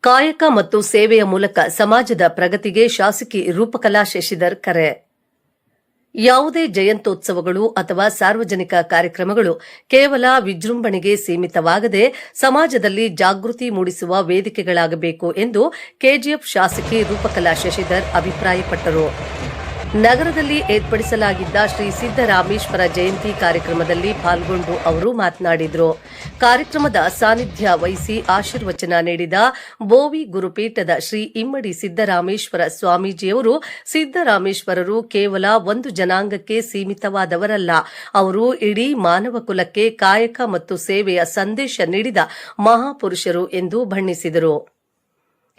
ಕಾಯಕ ಮತ್ತು ಸೇವೆಯ ಮೂಲಕ ಸಮಾಜದ ಪ್ರಗತಿಗೆ ಶಾಸಕಿ ರೂಪಕಲಾ ಶಶಿಧರ್ ಕರೆ. ಯಾವುದೇ ಜಯಂತ್ಯೋತ್ಸವಗಳು ಅಥವಾ ಸಾರ್ವಜನಿಕ ಕಾರ್ಯಕ್ರಮಗಳು ಕೇವಲ ವಿಜೃಂಭಣೆಗೆ ಸೀಮಿತವಾಗದೆ ಸಮಾಜದಲ್ಲಿ ಜಾಗೃತಿ ಮೂಡಿಸುವ ವೇದಿಕೆಗಳಾಗಬೇಕು ಎಂದು ಕೆಜಿಎಫ್ ಶಾಸಕಿ ರೂಪಕಲಾ ಶಶಿಧರ್ ಅಭಿಪ್ರಾಯಪಟ್ಟರು. ನಗರದಲ್ಲಿ ಏರ್ಪಡಿಸಲಾಗಿದ್ದ ಶ್ರೀ ಸಿದ್ದರಾಮೇಶ್ವರ ಜಯಂತಿ ಕಾರ್ಯಕ್ರಮದಲ್ಲಿ ಪಾಲ್ಗೊಂಡು ಅವರು ಮಾತನಾಡಿದರು. ಕಾರ್ಯಕ್ರಮದ ಸಾನ್ನಿಧ್ಯ ವಹಿಸಿ ಆಶೀರ್ವಚನ ನೀಡಿದ ಬೋವಿ ಗುರುಪೀಠದ ಶ್ರೀ ಇಮ್ಮಡಿ ಸಿದ್ದರಾಮೇಶ್ವರ ಸ್ವಾಮೀಜಿಯವರು, ಸಿದ್ದರಾಮೇಶ್ವರರು ಕೇವಲ ಒಂದು ಜನಾಂಗಕ್ಕೆ ಸೀಮಿತವಾದವರಲ್ಲ, ಅವರು ಇಡೀ ಮಾನವ ಕುಲಕ್ಕೆ ಕಾಯಕ ಮತ್ತು ಸೇವೆಯ ಸಂದೇಶ ನೀಡಿದ ಮಹಾಪುರುಷರು ಎಂದು ಬಣ್ಣಿಸಿದರು.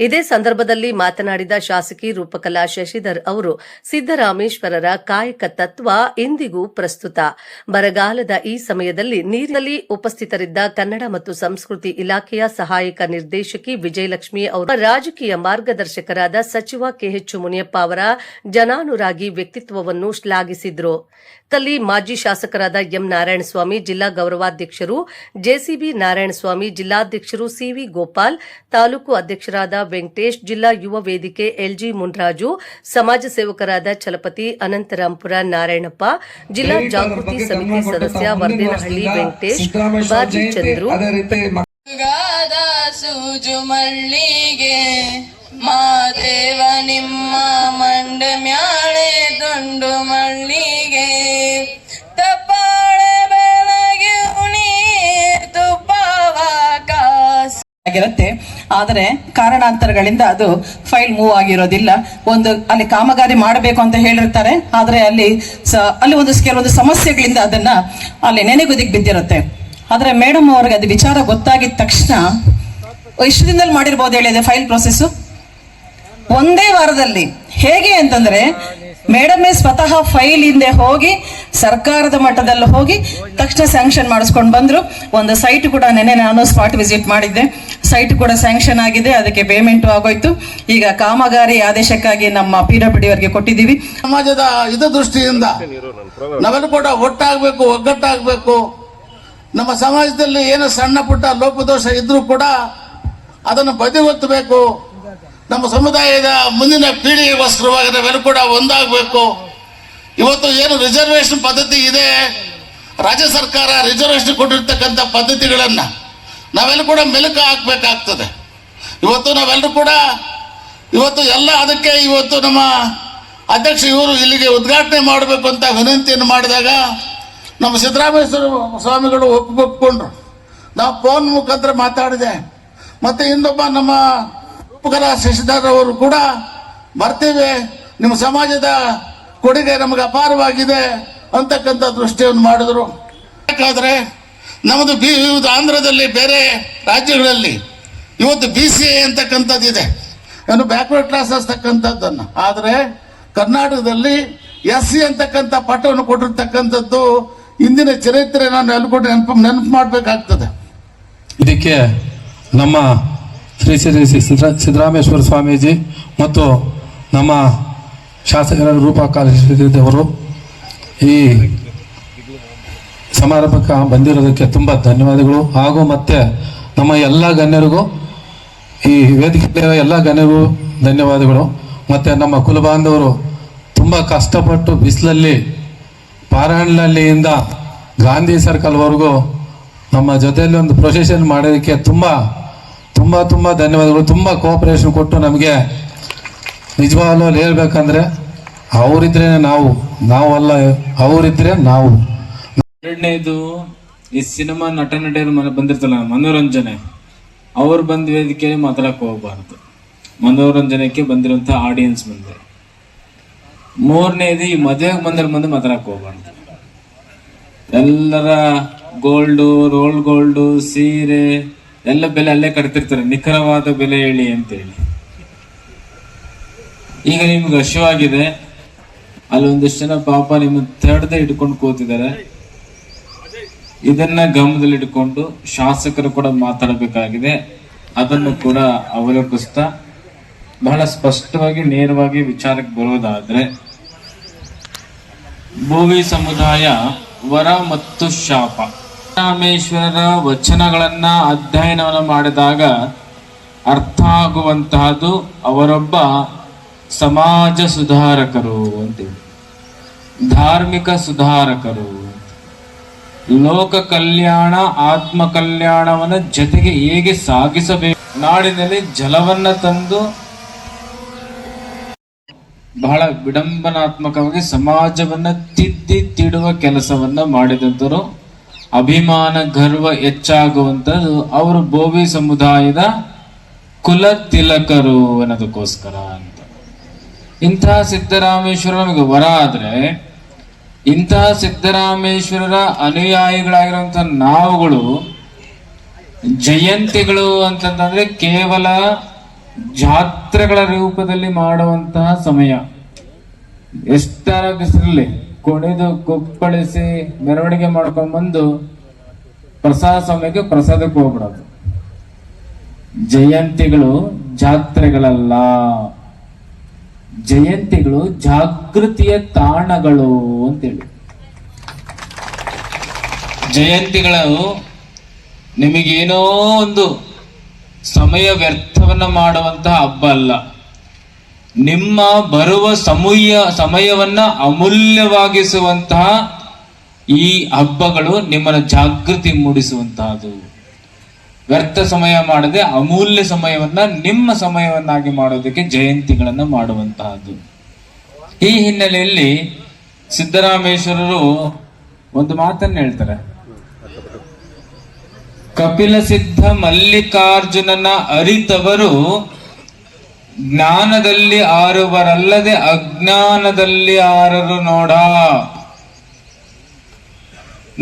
ಇದೇ ಸಂದರ್ಭದಲ್ಲಿ ಮಾತನಾಡಿದ ಶಾಸಕಿ ರೂಪಕಲಾ ಶಶಿಧರ್ ಅವರು, ಸಿದ್ದರಾಮೇಶ್ವರರ ಕಾಯಕ ತತ್ವ ಇಂದಿಗೂ ಪ್ರಸ್ತುತ. ಬರಗಾಲದ ಈ ಸಮಯದಲ್ಲಿ ನೀರಿನಲ್ಲಿ ಉಪಸ್ಥಿತರಿದ್ದ ಕನ್ನಡ ಮತ್ತು ಸಂಸ್ಕೃತಿ ಇಲಾಖೆಯ ಸಹಾಯಕ ನಿರ್ದೇಶಕಿ ವಿಜಯಲಕ್ಷ್ಮಿ ಅವರು, ರಾಜಕೀಯ ಮಾರ್ಗದರ್ಶಕರಾದ ಸಚಿವ ಕೆಎಚ್ ಮುನಿಯಪ್ಪ ಅವರ ಜನಾನುರಾಗಿ ವ್ಯಕ್ತಿತ್ವವನ್ನು ಶ್ಲಾಘಿಸಿದರು. ತಲ್ಲಿ ಮಾಜಿ ಶಾಸಕರಾದ ಎಂ ನಾರಾಯಣಸ್ವಾಮಿ, ಜಿಲ್ಲಾ ಗೌರವಾಧ್ಯಕ್ಷರು ಜೆಸಿಬಿ ನಾರಾಯಣಸ್ವಾಮಿ, ಜಿಲ್ಲಾಧ್ಯಕ್ಷರು ಸಿವಿ ಗೋಪಾಲ್, ತಾಲೂಕು ಅಧ್ಯಕ್ಷರಾದ ವೆಂಕಟೇಶ್, ಜಿಲ್ಲಾ ಯುವ ವೇದಿಕೆ ಎಲ್ಜಿ ಮುನ್ರಾಜು, ಸಮಾಜ ಸೇವಕರಾದ ಛಲಪತಿ, ಅನಂತರಾಂಪುರ ನಾರಾಯಣಪ್ಪ, ಜಿಲ್ಲಾ ಜಾಗೃತಿ ಸಮಿತಿ ಸದಸ್ಯ ವರ್ದೇನಹಳ್ಳಿ ವೆಂಕಟೇಶ್, ಬಾಜಿ ಚಂದ್ರು, ಮಾದೇವ ನಿಮ್ಮ ಮಂಡ ಮ್ಯಾಳೆ ದುಂಡು ಮಳ್ಳಿಗೆ ತಪ್ಪಾಳೆ ಬೆಳಗ್ಗೆ ಉಣಿ ತುಪ್ಪವ ಕಾಸು ಆಗಿರುತ್ತೆ. ಆದರೆ ಕಾರಣಾಂತರಗಳಿಂದ ಅದು ಫೈಲ್ ಮೂವ್ ಆಗಿರೋದಿಲ್ಲ. ಅಲ್ಲಿ ಕಾಮಗಾರಿ ಮಾಡಬೇಕು ಅಂತ ಹೇಳಿರ್ತಾರೆ, ಆದ್ರೆ ಅಲ್ಲಿ ಒಂದು ಕೆಲವೊಂದು ಸಮಸ್ಯೆಗಳಿಂದ ಅದನ್ನ ಅಲ್ಲಿ ನೆನೆಗುದಿಗೆ ಬಿದ್ದಿರುತ್ತೆ. ಆದ್ರೆ ಮೇಡಮ್ ಅವ್ರಿಗೆ ಅದು ವಿಚಾರ ಗೊತ್ತಾಗಿದ ತಕ್ಷಣ ಇಷ್ಟು ದಿನದಲ್ಲಿ ಮಾಡಿರ್ಬೋದು ಹೇಳಿದೆ ಫೈಲ್ ಪ್ರೊಸೆಸ್ ಒಂದೇ ವಾರದಲ್ಲಿ. ಹೇಗೆ ಅಂತಂದ್ರೆ ಮೇಡಮೇ ಸ್ವತಃ ಫೈಲ್ ಹಿಂದೆ ಹೋಗಿ ಸರ್ಕಾರದ ಮಟ್ಟದಲ್ಲಿ ಹೋಗಿ ತಕ್ಷಣ ಸ್ಯಾಂಕ್ಷನ್ ಮಾಡಿಸ್ಕೊಂಡು ಬಂದ್ರು. ಒಂದು ಸೈಟ್ ಕೂಡ ನೆನೆ ನಾನು ಸ್ಪಾಟ್ ವಿಸಿಟ್ ಮಾಡಿದ್ದೆ, ಸೈಟ್ ಕೂಡ ಸ್ಯಾಂಕ್ಷನ್ ಆಗಿದೆ, ಅದಕ್ಕೆ ಪೇಮೆಂಟ್ ಆಗೋಯ್ತು. ಈಗ ಕಾಮಗಾರಿ ಆದೇಶಕ್ಕಾಗಿ ನಮ್ಮ PWD ಅವರಿಗೆ ಕೊಟ್ಟಿದ್ದೀವಿ. ಸಮಾಜದ ದೃಷ್ಟಿಯಿಂದ ನಾವೆಲ್ಲ ಕೂಡ ಒಟ್ಟಾಗಬೇಕು, ಒಗ್ಗಟ್ಟಾಗಬೇಕು. ನಮ್ಮ ಸಮಾಜದಲ್ಲಿ ಏನು ಸಣ್ಣ ಪುಟ್ಟ ಲೋಪದೋಷ ಇದ್ರೂ ಕೂಡ ಅದನ್ನು ಬದಿಗೊತ್ತಬೇಕು. ನಮ್ಮ ಸಮುದಾಯದ ಮುಂದಿನ ಪೀಳಿಗೆಗೋಸ್ಕರವಾಗಿ ನಾವೆಲ್ಲ ಕೂಡ ಒಂದಾಗಬೇಕು. ಇವತ್ತು ಏನು ರಿಸರ್ವೇಶನ್ ಪದ್ಧತಿ ಇದೆ, ರಾಜ್ಯ ಸರ್ಕಾರ ರಿಸರ್ವೇಶನ್ ಕೊಟ್ಟಿರ್ತಕ್ಕಂಥ ಪದ್ಧತಿಗಳನ್ನು ನಾವೆಲ್ಲ ಕೂಡ ಮೆಲುಕು ಹಾಕಬೇಕಾಗ್ತದೆ. ಇವತ್ತು ನಾವೆಲ್ಲರೂ ಕೂಡ ಎಲ್ಲ ಅದಕ್ಕೆ ಇವತ್ತು ನಮ್ಮ ಅಧ್ಯಕ್ಷ ಇವರು ಇಲ್ಲಿಗೆ ಉದ್ಘಾಟನೆ ಮಾಡಬೇಕು ಅಂತ ವಿನಂತಿಯನ್ನು ಮಾಡಿದಾಗ ನಮ್ಮ ಸಿದ್ದರಾಮೇಶ್ವರ ಸ್ವಾಮಿಗಳು ಒಪ್ಪಿಕೊಂಡ್ರು. ನಾವು ಫೋನ್ ಮುಖಾಂತರ ಮಾತಾಡಿದೆ. ಮತ್ತೆ ಇನ್ನೊಬ್ಬ ನಮ್ಮ ರೂಪಕಲಾ ಶಶಿಧರ್ ಅವರು ಕೂಡ ಬರ್ತೀವಿ, ನಿಮ್ಮ ಸಮಾಜದ ಕೊಡುಗೆ ನಮಗೆ ಅಪಾರವಾಗಿದೆ ಅಂತಕ್ಕಂಥ ದೃಷ್ಟಿಯನ್ನು ಮಾಡಿದ್ರು. ಯಾಕಾದ್ರೆ ನಮ್ಮದು ಆಂಧ್ರದಲ್ಲಿ ಬೇರೆ ರಾಜ್ಯಗಳಲ್ಲಿ ಇವತ್ತು BCA ಅಂತಕ್ಕಂಥದ್ದಿದೆ, ಏನು ಬ್ಯಾಕ್ವರ್ಡ್ ಕ್ಲಾಸ್ ಅಂತಕ್ಕಂಥದ್ದನ್ನು. ಆದರೆ ಕರ್ನಾಟಕದಲ್ಲಿ SC ಅಂತಕ್ಕಂಥ ಪಟ್ಟವನ್ನು ಕೊಟ್ಟಿರ್ತಕ್ಕಂಥದ್ದು ಇಂದಿನ ಚರಿತ್ರೆ ನಾನು ಎಲ್ಕೊಟ್ಟು ನೆನಪು ಮಾಡಬೇಕಾಗ್ತದೆ. ಇದಕ್ಕೆ ನಮ್ಮ ಶ್ರೀ ಸಿದ್ದರಾಮೇಶ್ವರ ಸ್ವಾಮೀಜಿ ಮತ್ತು ನಮ್ಮ ಶಾಸಕರ ರೂಪಕಲಾ ಶಶಿಧರ್ ಈ ಸಮಾರಂಭಕ್ಕೆ ಬಂದಿರೋದಕ್ಕೆ ತುಂಬ ಧನ್ಯವಾದಗಳು. ಹಾಗೂ ಮತ್ತೆ ನಮ್ಮ ಎಲ್ಲ ಗಣ್ಯರಿಗೂ, ಈ ವೇದಿಕೆ ಎಲ್ಲ ಗಣ್ಯರಿಗೂ ಧನ್ಯವಾದಗಳು. ಮತ್ತು ನಮ್ಮ ಕುಲಬಾಂಧವರು ತುಂಬ ಕಷ್ಟಪಟ್ಟು ಬಿಸಿಲಲ್ಲಿ ಪಾರಾಯಣಹಳ್ಳಿಯಿಂದ ಗಾಂಧಿ ಸರ್ಕಲ್ವರೆಗೂ ನಮ್ಮ ಜೊತೆಯಲ್ಲಿ ಒಂದು ಪ್ರೊಸೆಷನ್ ಮಾಡೋದಕ್ಕೆ ತುಂಬ ತುಂಬ ತುಂಬ ಧನ್ಯವಾದಗಳು. ತುಂಬ ಕೋಆಪರೇಷನ್ ಕೊಟ್ಟು ನಮಗೆ ನಿಜವಾಗ್ಲೂ ಹೇಳ್ಬೇಕಂದ್ರೆ ಅವರಿದ್ರೆ ನಾವಲ್ಲ, ಅವರಿದ್ರೆ ನಾವು. ಎರಡನೇದು, ಈ ಸಿನಿಮಾ ನಟಿಯರು ಬಂದಿರ್ತಲ್ಲ ಮನೋರಂಜನೆ, ಅವ್ರು ಬಂದ ವೇದಿಕೆಯಲ್ಲಿ ಮಾತಾಡಕ್ ಹೋಗ್ಬಾರ್ದು, ಮನೋರಂಜನೆಗೆ ಬಂದಿರುವಂತ ಆಡಿಯನ್ಸ್ ಮುಂದೆ. ಮೂರನೇದು, ಈ ಮದುವೆಗೆ ಬಂದ್ರೆ ಮಾತಾಡಕ್ ಹೋಗ್ಬಾರ್ದು. ಎಲ್ಲರ ಗೋಲ್ಡು, ರೋಲ್ ಗೋಲ್ಡು, ಸೀರೆ ಎಲ್ಲ ಬೆಲೆ ಅಲ್ಲೇ ಕಟ್ತಿರ್ತಾರೆ, ನಿಖರವಾದ ಬೆಲೆ ಹೇಳಿ ಅಂತೇಳಿ. ಈಗ ನಿಮ್ಗೆ ಹಸಿವಾಗಿದೆ, ಅಲ್ಲೊಂದಿಷ್ಟು ಜನ ಪಾಪ ನಿಮ್ಮ ತಡೆದೇ ಇಟ್ಕೊಂಡು ಕೂತಿದ್ದಾರೆ. ಇದನ್ನ ಗಮನದಲ್ಲಿಟ್ಕೊಂಡು ಶಾಸಕರು ಕೂಡ ಮಾತಾಡಬೇಕಾಗಿದೆ. ಅದನ್ನು ಕೂಡ ಅವಲೋಕಿಸ್ತಾ ಬಹಳ ಸ್ಪಷ್ಟವಾಗಿ ನೇರವಾಗಿ ವಿಚಾರಕ್ಕೆ ಬರೋದಾದ್ರೆ, ಭೋವಿ ಸಮುದಾಯ ವರ ಮತ್ತು ಶಾಪ, ರಾಮೇಶ್ವರರ ವಚನಗಳನ್ನ ಅಧ್ಯಯನವನ್ನು ಮಾಡಿದಾಗ ಅರ್ಥ ಆಗುವಂತಹದ್ದು ಅವರೊಬ್ಬ ಸಮಾಜ ಸುಧಾರಕರು ಅಂತೇಳಿ, ಧಾರ್ಮಿಕ ಸುಧಾರಕರು, ಲೋಕ ಕಲ್ಯಾಣ ಆತ್ಮ ಕಲ್ಯಾಣವನ್ನ ಜೊತೆಗೆ ಹೇಗೆ ಸಾಗಿಸಬೇಕು, ನಾಡಿನಲ್ಲಿ ಜಲವನ್ನ ತಂದು ಬಹಳ ವಿಡಂಬನಾತ್ಮಕವಾಗಿ ಸಮಾಜವನ್ನ ತಿದ್ದುವ ಕೆಲಸವನ್ನ ಮಾಡಿದಂತರು. ಅಭಿಮಾನ ಗರ್ವ ಹೆಚ್ಚಾಗುವಂಥದ್ದು ಅವರು ಬೋವಿ ಸಮುದಾಯದ ಕುಲ ತಿಲಕರು ಅನ್ನೋದಕ್ಕೋಸ್ಕರ ಅಂತ. ಇಂತಹ ಸಿದ್ದರಾಮೇಶ್ವರ ನಮಗೆ ವರ ಆದ್ರೆ, ಇಂತಹ ಸಿದ್ದರಾಮೇಶ್ವರರ ಅನುಯಾಯಿಗಳಾಗಿರುವಂತಹ ನಾವುಗಳು ಜಯಂತಿಗಳು ಅಂತಂದ್ರೆ ಕೇವಲ ಜಾತ್ರೆಗಳ ರೂಪದಲ್ಲಿ ಮಾಡುವಂತಹ ಸಮಯ. ಎಷ್ಟರ ಬಿಸಿಲಲ್ಲಿ ಕುಣಿದು ಕುಪ್ಪಳಿಸಿ ಮೆರವಣಿಗೆ ಮಾಡ್ಕೊಂಡ್ ಬಂದು ಪ್ರಸಾದ ಸಮಯಕ್ಕೆ ಪ್ರಸಾದಕ್ಕೆ ಹೋಗ್ಬಿಡೋದು. ಜಯಂತಿಗಳು ಜಾತ್ರೆಗಳಲ್ಲ, ಜಯಂತಿಗಳು ಜಾಗೃತಿಯ ತಾಣಗಳು ಅಂತೇಳಿ. ಜಯಂತಿಗಳು ನಿಮಗೇನೋ ಒಂದು ಸಮಯ ವ್ಯರ್ಥವನ್ನ ಮಾಡುವಂತಹ ಹಬ್ಬ ಅಲ್ಲ. ನಿಮ್ಮ ಬರುವ ಸಮಯವನ್ನ ಅಮೂಲ್ಯವಾಗಿಸುವಂತಹ ಈ ಹಬ್ಬಗಳು ನಿಮ್ಮನ್ನ ಜಾಗೃತಿ ಮೂಡಿಸುವಂತಹದ್ದು. ವ್ಯರ್ಥ ಸಮಯ ಮಾಡದೆ ಅಮೂಲ್ಯ ಸಮಯವನ್ನ ನಿಮ್ಮ ಸಮಯವನ್ನಾಗಿ ಮಾಡೋದಕ್ಕೆ ಜಯಂತಿಗಳನ್ನ ಮಾಡುವಂತಹದ್ದು. ಈ ಹಿನ್ನೆಲೆಯಲ್ಲಿ ಸಿದ್ದರಾಮೇಶ್ವರರು ಒಂದು ಮಾತನ್ನ ಹೇಳ್ತಾರೆ, ಕಪಿಲ ಸಿದ್ಧ ಮಲ್ಲಿಕಾರ್ಜುನನ ಅರಿತವರು ಜ್ಞಾನದಲ್ಲಿ ಆರುವರಲ್ಲದೆ ಅಜ್ಞಾನದಲ್ಲಿ ಆರರು ನೋಡ.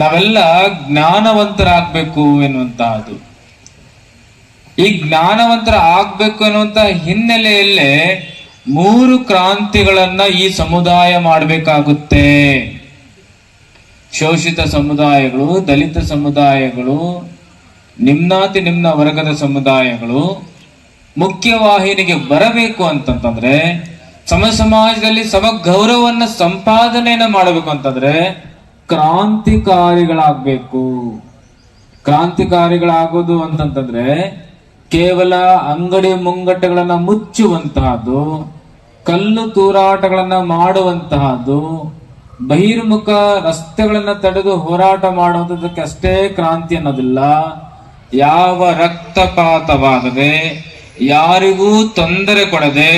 ನಾವೆಲ್ಲ ಜ್ಞಾನವಂತರಾಗಬೇಕು ಎನ್ನುವಂತಹದ್ದು. ಈ ಜ್ಞಾನವಂತರ ಆಗ್ಬೇಕು ಅನ್ನುವಂತ ಹಿನ್ನೆಲೆಯಲ್ಲೇ 3 ಕ್ರಾಂತಿಗಳನ್ನ ಈ ಸಮುದಾಯ ಮಾಡಬೇಕಾಗುತ್ತೆ. ಶೋಷಿತ ಸಮುದಾಯಗಳು, ದಲಿತ ಸಮುದಾಯಗಳು, ನಿಮ್ನಾತಿ ನಿಮ್ನ ವರ್ಗದ ಸಮುದಾಯಗಳು ಮುಖ್ಯವಾಹಿನಿಗೆ ಬರಬೇಕು ಅಂತಂತಂದ್ರೆ, ಸಮಾಜದಲ್ಲಿ ಸಮಗೌರವನ್ನ ಸಂಪಾದನೆಯನ್ನ ಮಾಡಬೇಕು ಅಂತಂದ್ರೆ ಕ್ರಾಂತಿಕಾರಿಗಳಾಗಬೇಕು. ಕ್ರಾಂತಿಕಾರಿಗಳಾಗೋದು ಅಂತಂತಂದ್ರೆ ಕೇವಲ ಅಂಗಡಿ ಮುಂಗಟ್ಟುಗಳನ್ನ ಮುಚ್ಚುವಂತಹದ್ದು, ಕಲ್ಲು ತೂರಾಟಗಳನ್ನ ಮಾಡುವಂತಹದ್ದು, ಬಹಿರ್ಮುಖ ರಸ್ತೆಗಳನ್ನ ತಡೆದು ಹೋರಾಟ ಮಾಡುವಂಥದ್ದಕ್ಕೆ ಅಷ್ಟೇ ಕ್ರಾಂತಿ ಅನ್ನೋದಿಲ್ಲ. ಯಾವ ರಕ್ತಪಾತವಾಗದೆ, ಯಾರಿಗೂ ತೊಂದರೆ ಕೊಡದೆ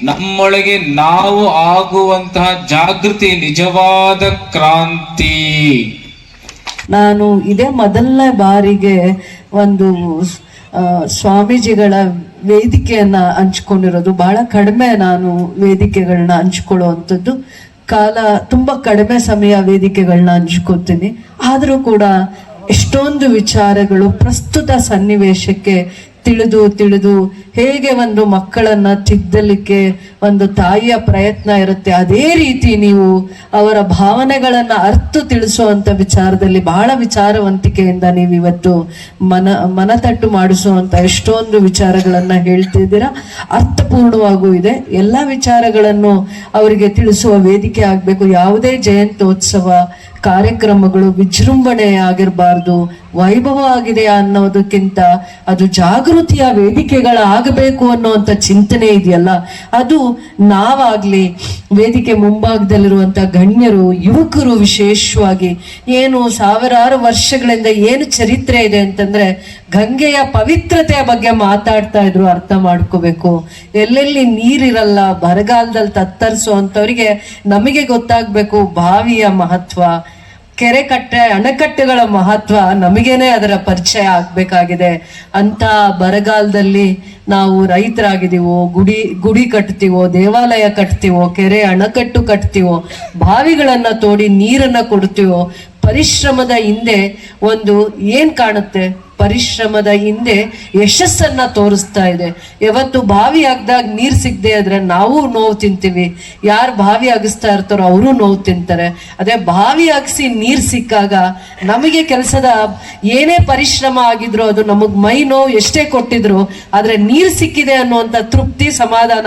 ನಮ್ಮೊಳಗೆ ನಾವು ಆಗುವಂತಹ ಜಾಗೃತಿ ನಿಜವಾದ ಕ್ರಾಂತಿ. ನಾನು ಇದೇ ಮೊದಲನೇ ಬಾರಿಗೆ ಒಂದು ಸ್ವಾಮೀಜಿಗಳ ವೇದಿಕೆಯನ್ನ ಹಂಚ್ಕೊಂಡಿರೋದು. ಬಹಳ ಕಡಿಮೆ ನಾನು ವೇದಿಕೆಗಳನ್ನ ಹಂಚ್ಕೊಳ್ಳುವಂಥದ್ದು. ಕಾಲ ತುಂಬಾ ಕಡಿಮೆ ಸಮಯ ವೇದಿಕೆಗಳನ್ನ ಹಂಚ್ಕೋತೀನಿ. ಆದರೂ ಕೂಡ ಎಷ್ಟೊಂದು ವಿಚಾರಗಳು ಪ್ರಸ್ತುತ ಸನ್ನಿವೇಶಕ್ಕೆ ತಿಳಿದು ಹೇಗೆ ಒಂದು ಮಕ್ಕಳನ್ನ ತಿದ್ದಲಿಕ್ಕೆ ಒಂದು ತಾಯಿಯ ಪ್ರಯತ್ನ ಇರುತ್ತೆ, ಅದೇ ರೀತಿ ನೀವು ಅವರ ಭಾವನೆಗಳನ್ನ ಅರ್ಥ ತಿಳಿಸುವಂತ ವಿಚಾರದಲ್ಲಿ ಬಹಳ ವಿಚಾರವಂತಿಕೆಯಿಂದ ನೀವು ಇವತ್ತು ಮನತಟ್ಟು ಮಾಡಿಸುವಂತ ಎಷ್ಟೊಂದು ವಿಚಾರಗಳನ್ನ ಹೇಳ್ತಿದ್ದೀರಾ. ಅರ್ಥಪೂರ್ಣವಾಗೂ ಇದೆ. ಎಲ್ಲ ವಿಚಾರಗಳನ್ನು ಅವರಿಗೆ ತಿಳಿಸುವ ವೇದಿಕೆ ಆಗ್ಬೇಕು. ಯಾವುದೇ ಜಯಂತ್ಯೋತ್ಸವ ಕಾರ್ಯಕ್ರಮಗಳು ವಿಜೃಂಭಣೆ ಆಗಿರಬಾರ್ದು, ವೈಭವ ಆಗಿದೆ ಅನ್ನೋದಕ್ಕಿಂತ ಅದು ಜಾಗೃತಿಯ ವೇದಿಕೆಗಳಾಗಬೇಕು ಅನ್ನುವಂಥ ಚಿಂತನೆ ಇದೆಯಲ್ಲ, ಅದು ನಾವಾಗ್ಲಿ ವೇದಿಕೆ ಮುಂಭಾಗದಲ್ಲಿರುವಂತ ಗಣ್ಯರು, ಯುವಕರು ವಿಶೇಷವಾಗಿ ಏನು ಸಾವಿರಾರು ವರ್ಷಗಳಿಂದ ಏನು ಚರಿತ್ರೆ ಇದೆ ಅಂತಂದ್ರೆ ಗಂಗೆಯ ಪವಿತ್ರತೆಯ ಬಗ್ಗೆ ಮಾತಾಡ್ತಾ ಇದ್ರು. ಅರ್ಥ ಮಾಡ್ಕೋಬೇಕು. ಎಲ್ಲೆಲ್ಲಿ ನೀರಿರಲ್ಲ, ಬರಗಾಲದಲ್ಲಿ ತತ್ತರಿಸುವಂತವರಿಗೆ ನಮಗೆ ಗೊತ್ತಾಗ್ಬೇಕು ಬಾವಿಯ ಮಹತ್ವ, ಅಣೆಕಟ್ಟೆಗಳ ಮಹತ್ವ ನಮಗೇನೆ ಅದರ ಪರಿಚಯ ಆಗ್ಬೇಕಾಗಿದೆ. ಅಂತ ಬರಗಾಲದಲ್ಲಿ ನಾವು ರೈತರಾಗಿದ್ದೀವೋ, ಗುಡಿ ಕಟ್ತೀವೋ, ದೇವಾಲಯ ಕಟ್ತೀವೋ, ಕೆರೆ ಅಣೆಕಟ್ಟು ಕಟ್ತೀವೋ, ಬಾವಿಗಳನ್ನ ತೋಡಿ ನೀರನ್ನ ಕೊಡ್ತೀವೋ, ಪರಿಶ್ರಮದ ಹಿಂದೆ ಒಂದು ಏನ್ ಕಾಣುತ್ತೆ? ಪರಿಶ್ರಮದ ಹಿಂದೆ ಯಶಸ್ಸನ್ನ ತೋರಿಸ್ತಾ ಇದೆ. ಯಾವತ್ತು ಬಾವಿ ಆಗದಾಗ ನೀರ್ ಸಿಗದೆ ಆದ್ರೆ ನಾವು ನೋವು ತಿಂತೀವಿ, ಯಾರು ಬಾವಿ ಅಗಿಸ್ತಾ ಇರ್ತಾರೋ ಅವರು ನೋವು ತಿಂತಾರೆ. ಅದೇ ಬಾವಿ ಅಗಿಸಿ ನೀರ್ ಸಿಕ್ಕಾಗ ನಮಗೆ ಕೆಲಸದ ಏನೇ ಪರಿಶ್ರಮ ಆಗಿದ್ರು ಅದು ನಮಗ್ ಮೈ ನೋವು ಎಷ್ಟೇ ಕೊಟ್ಟಿದ್ರು, ಆದ್ರೆ ನೀರ್ ಸಿಕ್ಕಿದೆ ಅನ್ನುವಂಥ ತೃಪ್ತಿ, ಸಮಾಧಾನ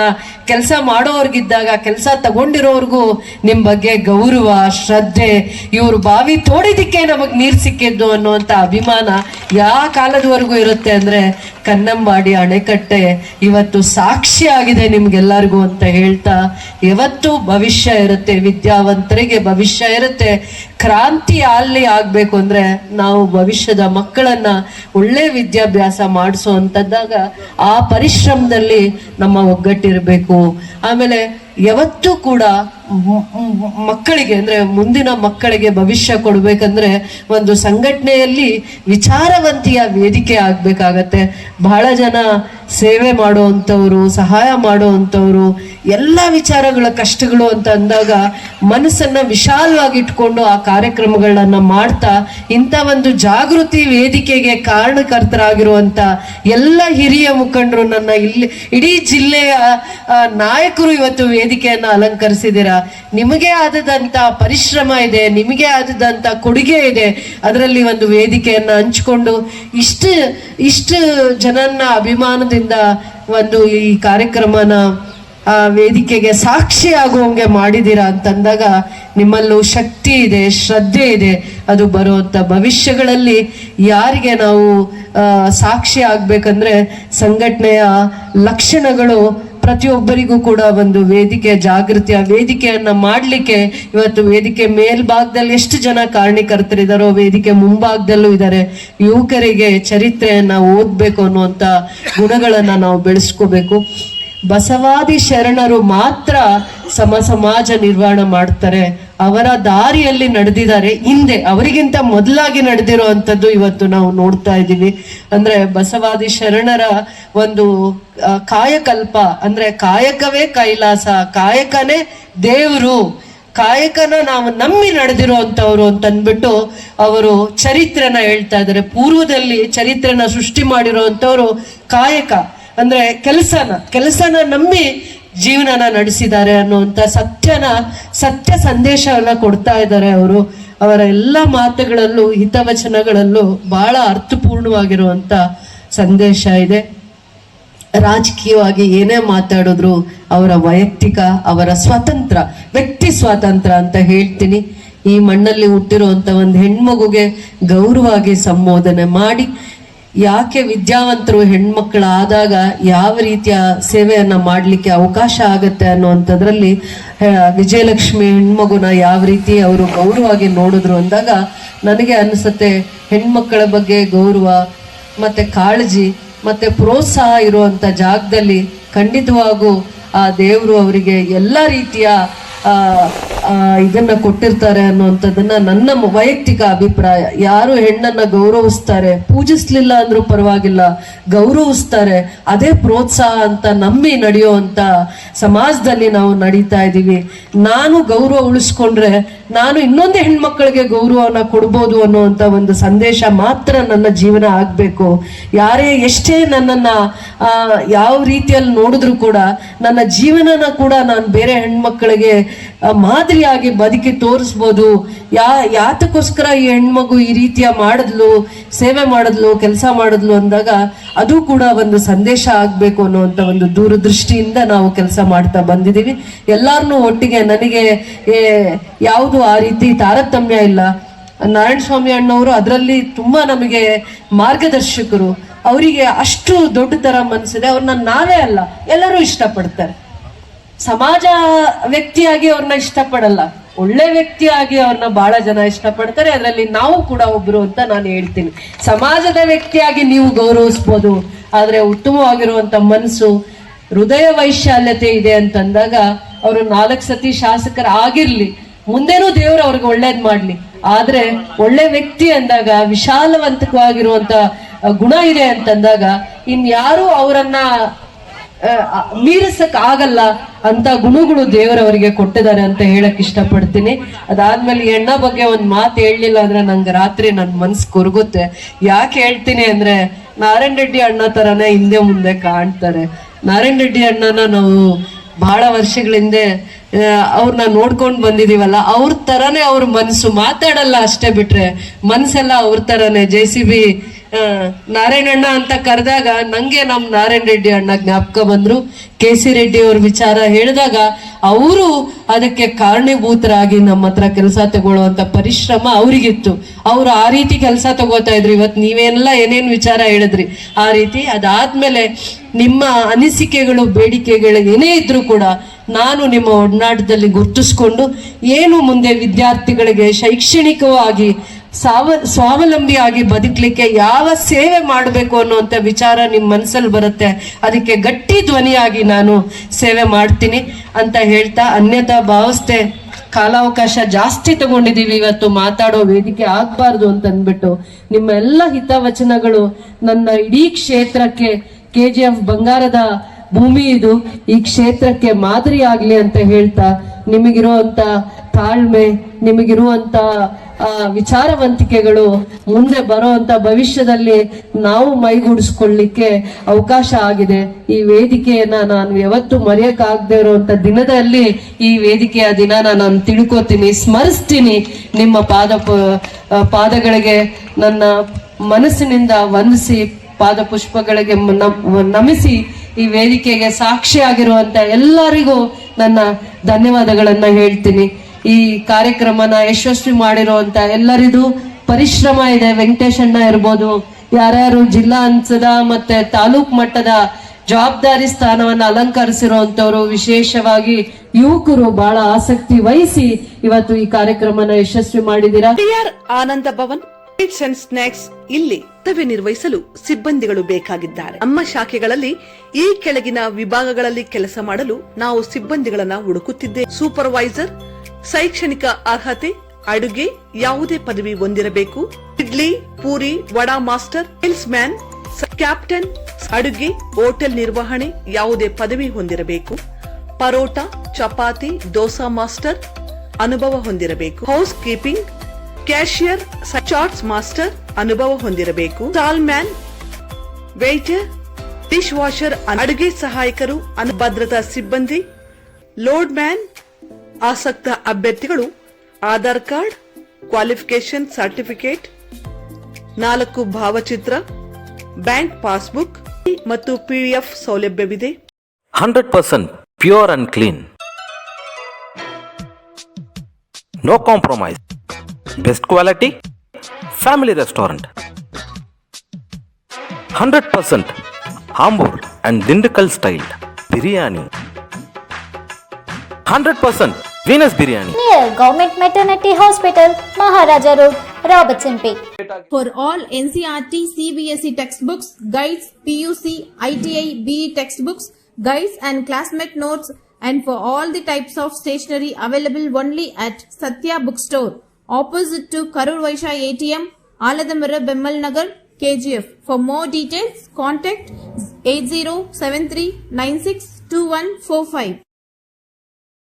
ಕೆಲಸ ಮಾಡೋರ್ಗಿದ್ದಾಗ ಕೆಲಸ ತಗೊಂಡಿರೋರ್ಗೂ ನಿಮ್ ಬಗ್ಗೆ ಗೌರವ, ಶ್ರದ್ಧೆ, ಇವ್ರು ಬಾವಿ ತೋಡಿದಕ್ಕೆ ನಮಗ್ ನೀರ್ ಸಿಕ್ಕಿದ್ದು ಅನ್ನುವಂಥ ಅಭಿಮಾನ ಕಾಲದವರೆಗೂ ಇರುತ್ತೆ ಅಂದ್ರೆ ಕನ್ನಂಬಾಡಿ ಅಣೆಕಟ್ಟೆ ಇವತ್ತು ಸಾಕ್ಷಿ ಆಗಿದೆ ನಿಮ್ಗೆಲ್ಲರಿಗೂ ಅಂತ ಹೇಳ್ತಾ, ಯಾವತ್ತು ಭವಿಷ್ಯ ಇರುತ್ತೆ, ವಿದ್ಯಾವಂತರಿಗೆ ಭವಿಷ್ಯ ಇರುತ್ತೆ. ಕ್ರಾಂತಿ ಅಲ್ಲಿ ಆಗ್ಬೇಕು ಅಂದ್ರೆ ನಾವು ಭವಿಷ್ಯದ ಮಕ್ಕಳನ್ನ ಒಳ್ಳೆ ವಿದ್ಯಾಭ್ಯಾಸ ಮಾಡಿಸುವಂತದ್ದಾಗ ಆ ಪರಿಶ್ರಮದಲ್ಲಿ ನಮ್ಮ ಒಗ್ಗಟ್ಟಿರ್ಬೇಕು. ಆಮೇಲೆ ಯಾವತ್ತೂ ಕೂಡ ಮಕ್ಕಳಿಗೆ ಅಂದ್ರೆ ಮುಂದಿನ ಮಕ್ಕಳಿಗೆ ಭವಿಷ್ಯ ಕೊಡ್ಬೇಕಂದ್ರೆ ಒಂದು ಸಂಘಟನೆಯಲ್ಲಿ ವಿಚಾರವಂತಿಯ ವೇದಿಕೆ ಆಗ್ಬೇಕಾಗತ್ತೆ. ಬಹಳ ಜನ ಸೇವೆ ಮಾಡುವಂಥವ್ರು, ಸಹಾಯ ಮಾಡುವಂಥವ್ರು, ಎಲ್ಲ ವಿಚಾರಗಳ ಕಷ್ಟಗಳು ಅಂತ ಅಂದಾಗ ಮನಸ್ಸನ್ನ ವಿಶಾಲವಾಗಿ ಇಟ್ಕೊಂಡು ಆ ಕಾರ್ಯಕ್ರಮಗಳನ್ನ ಮಾಡ್ತಾ ಇಂಥ ಒಂದು ಜಾಗೃತಿ ವೇದಿಕೆಗೆ ಕಾರಣಕರ್ತರಾಗಿರುವಂತ ಎಲ್ಲ ಹಿರಿಯ ಮುಖಂಡರು, ನನ್ನ ಇಲ್ಲಿ ಇಡೀ ಜಿಲ್ಲೆಯ ನಾಯಕರು ಇವತ್ತು ವೇದಿಕೆಯನ್ನ ಅಲಂಕರಿಸಿದ್ದೀರಾ. ನಿಮಗೆ ಆದದಂತ ಪರಿಶ್ರಮ ಇದೆ, ನಿಮಗೆ ಆದದಂತ ಕೊಡುಗೆ ಇದೆ. ಅದರಲ್ಲಿ ಒಂದು ವೇದಿಕೆಯನ್ನ ಹಂಚಿಕೊಂಡು ಇಷ್ಟು ಜನನ್ನ ಅಭಿಮಾನದಿಂದ ಒಂದು ಈ ಕಾರ್ಯಕ್ರಮನ ವೇದಿಕೆಗೆ ಸಾಕ್ಷಿ ಆಗುವಂಗೆ ಮಾಡಿದ್ದೀರಾ ಅಂತಂದಾಗ ನಿಮ್ಮಲ್ಲೂ ಶಕ್ತಿ ಇದೆ, ಶ್ರದ್ಧೆ ಇದೆ. ಅದು ಬರುವಂತ ಭವಿಷ್ಯಗಳಲ್ಲಿ ಯಾರಿಗೆ ನಾವು ಸಾಕ್ಷಿ ಆಗ್ಬೇಕಂದ್ರೆ ಸಂಘಟನೆಯ ಲಕ್ಷಣಗಳು ಪ್ರತಿಯೊಬ್ಬರಿಗೂ ಕೂಡ ಒಂದು ವೇದಿಕೆ ಜಾಗೃತಿಯ ವೇದಿಕೆಯನ್ನ ಮಾಡ್ಲಿಕ್ಕೆ ಇವತ್ತು ವೇದಿಕೆ ಮೇಲ್ಭಾಗದಲ್ಲಿ ಎಷ್ಟು ಜನ ಕಾರಣಕರ್ತರಿದಾರೋ ವೇದಿಕೆ ಮುಂಭಾಗದಲ್ಲೂ ಇದ್ದಾರೆ. ಯುವಕರಿಗೆ ಚರಿತ್ರೆಯನ್ನ ಓದ್ಬೇಕು ಅನ್ನುವಂತ ಗುಣಗಳನ್ನ ನಾವು ಬೆಳೆಸ್ಕೋಬೇಕು. ಬಸವಾದಿ ಶರಣರು ಮಾತ್ರ ಸಮಾಜ ನಿರ್ವಹಣೆ ಮಾಡ್ತಾರೆ. ಅವರ ದಾರಿಯಲ್ಲಿ ನಡೆದಿದ್ದಾರೆ. ಹಿಂದೆ ಅವರಿಗಿಂತ ಮೊದಲಾಗಿ ನಡೆದಿರುವಂಥದ್ದು ಇವತ್ತು ನಾವು ನೋಡ್ತಾ ಇದ್ದೀವಿ. ಅಂದ್ರೆ ಬಸವಾದಿ ಶರಣರ ಒಂದು ಕಾಯಕಲ್ಪ ಅಂದ್ರೆ ಕಾಯಕವೇ ಕೈಲಾಸ, ಕಾಯಕನೇ ದೇವರು, ಕಾಯಕನ ನಾವು ನಂಬಿ ನಡೆದಿರುವಂತವ್ರು ಅಂತ ಅಂದ್ಬಿಟ್ಟು ಅವರು ಚರಿತ್ರೆನ ಹೇಳ್ತಾ ಇದ್ದಾರೆ. ಪೂರ್ವದಲ್ಲಿ ಚರಿತ್ರೆನ ಸೃಷ್ಟಿ ಮಾಡಿರುವಂತವ್ರು ಕಾಯಕ ಅಂದ್ರೆ ಕೆಲಸನ ನಂಬಿ ಜೀವನನ ನಡೆಸಿದ್ದಾರೆ ಅನ್ನುವಂಥ ಸತ್ಯ ಸಂದೇಶವನ್ನ ಕೊಡ್ತಾ ಇದ್ದಾರೆ ಅವರು. ಅವರ ಎಲ್ಲ ಮಾತುಗಳಲ್ಲೂ ಹಿತವಚನಗಳಲ್ಲೂ ಬಹಳ ಅರ್ಥಪೂರ್ಣವಾಗಿರುವಂತ ಸಂದೇಶ ಇದೆ. ರಾಜಕೀಯವಾಗಿ ಏನೇ ಮಾತಾಡಿದ್ರು ಅವರ ವೈಯಕ್ತಿಕ, ಅವರ ಸ್ವತಂತ್ರ, ವ್ಯಕ್ತಿ ಸ್ವಾತಂತ್ರ್ಯ ಅಂತ ಹೇಳ್ತೀನಿ. ಈ ಮಣ್ಣಲ್ಲಿ ಹುಟ್ಟಿರುವಂತ ಒಂದು ಹೆಣ್ಮಗುಗೆ ಗೌರವವಾಗಿ ಸಂಬೋಧನೆ ಮಾಡಿ, ಯಾಕೆ ವಿದ್ಯಾವಂತರು ಹೆಣ್ಮಕ್ಳಾದಾಗ ಯಾವ ರೀತಿಯ ಸೇವೆಯನ್ನ ಮಾಡ್ಲಿಕ್ಕೆ ಅವಕಾಶ ಆಗತ್ತೆ ಅನ್ನುವಂಥದ್ರಲ್ಲಿ ವಿಜಯಲಕ್ಷ್ಮಿ ಹೆಣ್ಮಗುನ ಯಾವ ರೀತಿ ಅವರು ಗೌರವವಾಗಿ ನೋಡಿದ್ರು ಅಂದಾಗ ನನಗೆ ಅನಿಸುತ್ತೆ ಹೆಣ್ಮಕ್ಕಳ ಬಗ್ಗೆ ಗೌರವ ಮತ್ತೆ ಕಾಳಜಿ ಮತ್ತೆ ಪ್ರೋತ್ಸಾಹ ಇರುವಂತ ಜಾಗದಲ್ಲಿ ಖಂಡಿತವಾಗೂ ಆ ದೇವರು ಅವರಿಗೆ ಎಲ್ಲ ರೀತಿಯ ಇದನ್ನ ಕೊಟ್ಟಿರ್ತಾರೆ ಅನ್ನುವಂಥದ್ದನ್ನ ನನ್ನ ವೈಯಕ್ತಿಕ ಅಭಿಪ್ರಾಯ. ಯಾರು ಹೆಣ್ಣನ್ನ ಗೌರವಿಸ್ತಾರೆ, ಪೂಜಿಸ್ಲಿಲ್ಲ ಅಂದ್ರೂ ಪರವಾಗಿಲ್ಲ, ಗೌರವಿಸ್ತಾರೆ, ಅದೇ ಪ್ರೋತ್ಸಾಹ ಅಂತ ನಂಬಿ ನಡೆಯುವಂತ ಸಮಾಜದಲ್ಲಿ ನಾವು ನಡೀತಾ ಇದ್ದೀವಿ. ನಾನು ಗೌರವ ಉಳಿಸ್ಕೊಂಡ್ರೆ ನಾನು ಇನ್ನೊಂದು ಹೆಣ್ಮಕ್ಳಿಗೆ ಗೌರವನ ಕೊಡ್ಬೋದು ಅನ್ನುವಂತ ಒಂದು ಸಂದೇಶ ಮಾತ್ರ ನನ್ನ ಜೀವನ ಆಗ್ಬೇಕು. ಯಾರೇ ಎಷ್ಟೇ ನನ್ನನ್ನ ಯಾವ ರೀತಿಯಲ್ಲಿ ನೋಡಿದ್ರು ಕೂಡ ನನ್ನ ಜೀವನನ ಕೂಡ ನಾನು ಬೇರೆ ಹೆಣ್ಮಕ್ಳಿಗೆ ಮಾದರಿಯಾಗಿ ಬದುಕಿ ತೋರಿಸ್ಬೋದು. ಯಾತಕ್ಕೋಸ್ಕರ ಈ ಹೆಣ್ಮಗು ಈ ರೀತಿಯ ಮಾಡಿದ್ಲು, ಸೇವೆ ಮಾಡಿದ್ಲು, ಕೆಲಸ ಮಾಡಿದ್ಲು ಅಂದಾಗ ಅದು ಕೂಡ ಒಂದು ಸಂದೇಶ ಆಗ್ಬೇಕು ಅನ್ನುವಂತ ಒಂದು ದೂರದೃಷ್ಟಿಯಿಂದ ನಾವು ಕೆಲಸ ಮಾಡ್ತಾ ಬಂದಿದ್ದೀವಿ. ಎಲ್ಲಾರನ್ನೂ ಒಟ್ಟಿಗೆ, ನನಗೆ ಯಾವುದು ಆ ರೀತಿ ತಾರತಮ್ಯ ಇಲ್ಲ. ನಾರಾಯಣ ಸ್ವಾಮಿ ಅಣ್ಣವರು ಅದರಲ್ಲಿ ತುಂಬಾ ನಮಗೆ ಮಾರ್ಗದರ್ಶಕರು. ಅವರಿಗೆ ಅಷ್ಟು ದೊಡ್ಡ ತರ ಮನಸ್ಸಿದೆ. ಅವ್ರನ್ನ ನಾವೇ ಅಲ್ಲ, ಎಲ್ಲರೂ ಇಷ್ಟಪಡ್ತಾರೆ. ಸಮಾಜ ವ್ಯಕ್ತಿಯಾಗಿ ಅವ್ರನ್ನ ಇಷ್ಟಪಡಲ್ಲ, ಒಳ್ಳೆ ವ್ಯಕ್ತಿಯಾಗಿ ಅವ್ರನ್ನ ಬಹಳ ಜನ ಇಷ್ಟಪಡ್ತಾರೆ. ಅದರಲ್ಲಿ ನಾವು ಕೂಡ ಒಬ್ರು ಅಂತ ನಾನು ಹೇಳ್ತೀನಿ. ಸಮಾಜದ ವ್ಯಕ್ತಿಯಾಗಿ ನೀವು ಗೌರವಿಸ್ಬೋದು, ಆದ್ರೆ ಉತ್ತಮವಾಗಿರುವಂತ ಮನಸ್ಸು, ಹೃದಯ ವೈಶಾಲ್ಯತೆ ಇದೆ ಅಂತಂದಾಗ ಅವರು 4 ಸತಿ ಶಾಸಕರ ಆಗಿರ್ಲಿ, ಮುಂದೇನೂ ದೇವರು ಅವ್ರಿಗೆ ಒಳ್ಳೇದ್ ಮಾಡ್ಲಿ. ಆದ್ರೆ ಒಳ್ಳೆ ವ್ಯಕ್ತಿ ಅಂದಾಗ, ವಿಶಾಲವಂತಕವಾಗಿರುವಂತ ಗುಣ ಇದೆ ಅಂತಂದಾಗ ಇನ್ಯಾರು ಅವರನ್ನ ಮೀರಿಸಕ್ ಆಗಲ್ಲ ಅಂತ ಗುಣಗಳು ದೇವರವರಿಗೆ ಕೊಟ್ಟಿದ್ದಾರೆ ಅಂತ ಹೇಳಕ್ ಇಷ್ಟಪಡ್ತೀನಿ. ಅದಾದ್ಮೇಲೆ ಎಣ್ಣ ಬಗ್ಗೆ ಒಂದ್ ಮಾತು ಹೇಳಲಿಲ್ಲ ಅಂದ್ರೆ ನಂಗೆ ರಾತ್ರಿ ನನ್ ಮನ್ಸು ಕೊರಗುತ್ತೆ. ಯಾಕೆ ಹೇಳ್ತೀನಿ ಅಂದ್ರೆ ನಾರಾಯಣ ರೆಡ್ಡಿ ಅಣ್ಣ ತರನೇ ಹಿಂದೆ ಮುಂದೆ ಕಾಣ್ತಾರೆ. ನಾರಾಯಣ ರೆಡ್ಡಿ ಅಣ್ಣನ ನಾವು ಬಹಳ ವರ್ಷಗಳ ಹಿಂದೆ ಅವ್ರನ್ನ ನೋಡ್ಕೊಂಡ್ ಬಂದಿದೀವಲ್ಲ, ಅವ್ರ ತರಾನೇ ಅವ್ರ ಮನ್ಸು, ಮಾತಾಡಲ್ಲ ಅಷ್ಟೇ ಬಿಟ್ರೆ ಮನ್ಸೆಲ್ಲ ಅವ್ರ ತರಾನೇ. JCB ನಾರಾಯಣಣ್ಣ ಅಂತ ಕರೆದಾಗ ನಂಗೆ ನಮ್ ನಾರಾಯಣ ರೆಡ್ಡಿ ಅಣ್ಣ ಜ್ಞಾಪಕ ಬಂದ್ರು. KC ರೆಡ್ಡಿ ಅವ್ರ ವಿಚಾರ ಹೇಳಿದಾಗ ಅವರು ಅದಕ್ಕೆ ಕಾರಣೀಭೂತರಾಗಿ ನಮ್ಮ ಹತ್ರ ಕೆಲಸ ತಗೊಳ್ಳುವಂತ ಪರಿಶ್ರಮ ಅವ್ರಿಗಿತ್ತು. ಅವ್ರು ಆ ರೀತಿ ಕೆಲಸ ತಗೋತಾ ಇದ್ರು. ಇವತ್ತು ನೀವೆಲ್ಲ ಏನೇನ್ ವಿಚಾರ ಹೇಳಿದ್ರಿ ಆ ರೀತಿ. ಅದಾದ್ಮೇಲೆ ನಿಮ್ಮ ಅನಿಸಿಕೆಗಳು ಬೇಡಿಕೆಗಳು ಏನೇ ಇದ್ರು ಕೂಡ ನಾನು ನಿಮ್ಮ ಒಡನಾಟದಲ್ಲಿ ಗುರ್ತಿಸ್ಕೊಂಡು ಏನು ಮುಂದೆ ವಿದ್ಯಾರ್ಥಿಗಳಿಗೆ ಶೈಕ್ಷಣಿಕವಾಗಿ ಸ್ವಾವಲಂಬಿಯಾಗಿ ಬದುಕಲಿಕ್ಕೆ ಯಾವ ಸೇವೆ ಮಾಡಬೇಕು ಅನ್ನುವಂಥ ವಿಚಾರ ನಿಮ್ಮ ಮನಸ್ಸಲ್ಲಿ ಬರುತ್ತೆ. ಅದಕ್ಕೆ ಗಟ್ಟಿ ಧ್ವನಿಯಾಗಿ ನಾನು ಸೇವೆ ಮಾಡ್ತೀನಿ ಅಂತ ಹೇಳ್ತಾ, ಅನ್ಯತಾ ಭಾವಿಸ್ತೆ ಕಾಲಾವಕಾಶ ಜಾಸ್ತಿ ತಗೊಂಡಿದೀವಿ ಇವತ್ತು, ಮಾತಾಡೋ ವೇದಿಕೆ ಆಗ್ಬಾರ್ದು ಅಂತ ಅಂದ್ಬಿಟ್ಟು ನಿಮ್ಮ ಎಲ್ಲ ಹಿತವಚನಗಳು ನನ್ನ ಇಡೀ ಕ್ಷೇತ್ರಕ್ಕೆ KGF ಬಂಗಾರದ ಭೂಮಿ ಇದು, ಈ ಕ್ಷೇತ್ರಕ್ಕೆ ಮಾದರಿ ಆಗ್ಲಿ ಅಂತ ಹೇಳ್ತಾ, ನಿಮಗಿರುವಂತ ತಾಳ್ಮೆ, ನಿಮಗಿರುವಂತ ವಿಚಾರವಂತಿಕೆಗಳು ಮುಂದೆ ಬರುವಂತ ಭವಿಷ್ಯದಲ್ಲಿ ನಾವು ಮೈಗೂಡಿಸ್ಕೊಳ್ಳಿಕ್ಕೆ ಅವಕಾಶ ಆಗಿದೆ. ಈ ವೇದಿಕೆಯನ್ನ ನಾನು ಯಾವತ್ತೂ ಮರೆಯಕ್ಕಾಗದೇ ಇರುವಂತ ದಿನದಲ್ಲಿ ಈ ವೇದಿಕೆಯ ದಿನಾನ ನಾನು ತಿಳ್ಕೊತೀನಿ, ಸ್ಮರಿಸ್ತೀನಿ. ನಿಮ್ಮ ಪಾದಗಳಿಗೆ ನನ್ನ ಮನಸ್ಸಿನಿಂದ ವಂದಿಸಿ ಪಾದ ಪುಷ್ಪಗಳಿಗೆ ನಮಿಸಿ ಈ ವೇದಿಕೆಗೆ ಸಾಕ್ಷಿಯಾಗಿರುವಂತ ಎಲ್ಲರಿಗೂ ನನ್ನ ಧನ್ಯವಾದಗಳನ್ನ ಹೇಳ್ತೀನಿ. ಈ ಕಾರ್ಯಕ್ರಮನ ಯಶಸ್ವಿ ಮಾಡಿರುವಂತ ಎಲ್ಲರಿಗೂ ಪರಿಶ್ರಮ ಇದೆ. ವೆಂಕಟೇಶ್ ಅಣ್ಣ ಇರ್ಬೋದು, ಯಾರ್ಯಾರು ಜಿಲ್ಲಾ ಹಂತದ ಮತ್ತೆ ತಾಲೂಕ್ ಮಟ್ಟದ ಜವಾಬ್ದಾರಿ ಸ್ಥಾನವನ್ನ ಅಲಂಕರಿಸಿರುವಂತವ್ರು, ವಿಶೇಷವಾಗಿ ಯುವಕರು ಬಹಳ ಆಸಕ್ತಿ ವಹಿಸಿ ಇವತ್ತು ಈ ಕಾರ್ಯಕ್ರಮನ ಯಶಸ್ವಿ ಮಾಡಿದ್ದೀರಾ. ಆನಂದ ಭವನ್ ಸ್ವೀಟ್ಸ್ ಅಂಡ್ ಸ್ನಾಕ್ಸ್ ಇಲ್ಲಿ ಕರ್ತವ್ಯ ನಿರ್ವಹಿಸಲು ಸಿಬ್ಬಂದಿಗಳು ಬೇಕಾಗಿದ್ದಾರೆ. ನಮ್ಮ ಶಾಖೆಗಳಲ್ಲಿ ಈ ಕೆಳಗಿನ ವಿಭಾಗಗಳಲ್ಲಿ ಕೆಲಸ ಮಾಡಲು ನಾವು ಸಿಬ್ಬಂದಿಗಳನ್ನ ಹುಡುಕುತ್ತಿದ್ದೇವೆ. ಸೂಪರ್ವೈಸರ್, ಶೈಕ್ಷಣಿಕ ಅರ್ಹತೆ, ಅಡುಗೆ ಯಾವುದೇ ಪದವಿ ಹೊಂದಿರಬೇಕು. Idli, puri, vada master, sales man, captain, ಅಡುಗೆ, ಹೋಟೆಲ್ ನಿರ್ವಹಣೆ ಯಾವುದೇ ಪದವಿ ಹೊಂದಿರಬೇಕು. ಪರೋಟ, ಚಪಾತಿ, ದೋಸಾ ಮಾಸ್ಟರ್ ಅನುಭವ ಹೊಂದಿರಬೇಕು. Housekeeping, cashier, chats master ಅನುಭವ ಹೊಂದಿರಬೇಕು. Stall man, waiter, dishwasher, ಅಡುಗೆ ಸಹಾಯಕರು, ಭದ್ರತಾ ಸಿಬ್ಬಂದಿ, ಲೋಡ್ ಮ್ಯಾನ್. ಆಸಕ್ತ ಅಭ್ಯರ್ಥಿಗಳು ಆಧಾರ್ ಕಾರ್ಡ್, ಕ್ವಾಲಿಫಿಕೇಶನ್ ಸರ್ಟಿಫಿಕೇಟ್, 4 ಭಾವಚಿತ್ರ, ಬ್ಯಾಂಕ್ ಪಾಸ್ಬುಕ್ ಮತ್ತು PDF ಸೌಲಭ್ಯವಿದೆ. 100% pure and clean. No compromise. Best quality, family restaurant. 100% Ambur and Dindukal style biryani. 100% Venus biryani. Near Government Maternity Hospital, Maharaja Road, Robertsonpet. For all NCERT, CBSE textbooks, guides, PUC, ITI, BE textbooks, guides and classmate notes, and for all the types of stationery available only at Satya Bookstore, opposite to Karur Vaishya ATM, Aladamara, Bemmal Nagar, KGF. For more details, contact 8073962145.